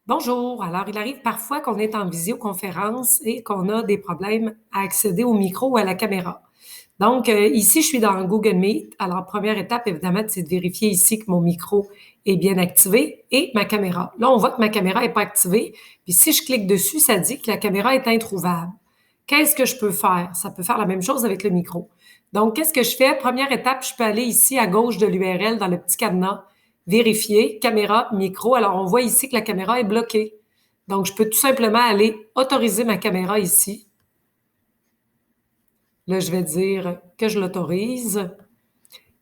Bonjour. Alors, il arrive parfois qu'on est en visioconférence et qu'on a des problèmes à accéder au micro ou à la caméra. Donc, ici, je suis dans Google Meet. Alors, première étape, évidemment, c'est de vérifier ici que mon micro est bien activé et ma caméra. Là, on voit que ma caméra n'est pas activée. Puis, si je clique dessus, ça dit que la caméra est introuvable. Qu'est-ce que je peux faire? Ça peut faire la même chose avec le micro. Donc, qu'est-ce que je fais? Première étape, je peux aller ici à gauche de l'URL dans le petit cadenas, vérifier, caméra, micro. Alors, on voit ici que la caméra est bloquée. Donc, je peux tout simplement aller autoriser ma caméra ici. Là, je vais dire que je l'autorise.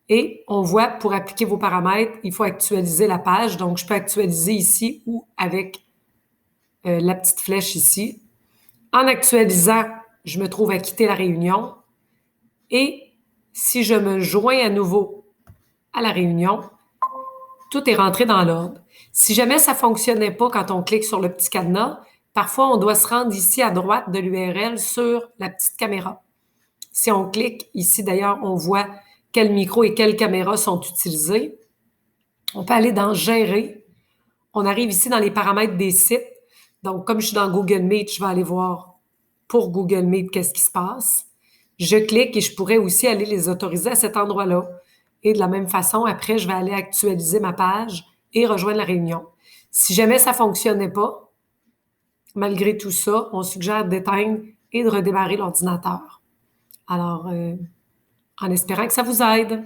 Et on voit, pour appliquer vos paramètres, il faut actualiser la page. Donc, je peux actualiser ici ou avec la petite flèche ici. En actualisant, je me trouve à quitter la réunion. Et si je me joins à nouveau à la réunion, tout est rentré dans l'ordre. Si jamais ça ne fonctionnait pas quand on clique sur le petit cadenas, parfois on doit se rendre ici à droite de l'URL sur la petite caméra. Si on clique ici, d'ailleurs, on voit quel micro et quelle caméra sont utilisés. On peut aller dans Gérer. On arrive ici dans les paramètres des sites. Donc, comme je suis dans Google Meet, je vais aller voir pour Google Meet qu'est-ce qui se passe. Je clique et je pourrais aussi aller les autoriser à cet endroit-là. Et de la même façon, après, je vais aller actualiser ma page et rejoindre la réunion. Si jamais ça ne fonctionnait pas, malgré tout ça, on suggère d'éteindre et de redémarrer l'ordinateur. Alors, en espérant que ça vous aide.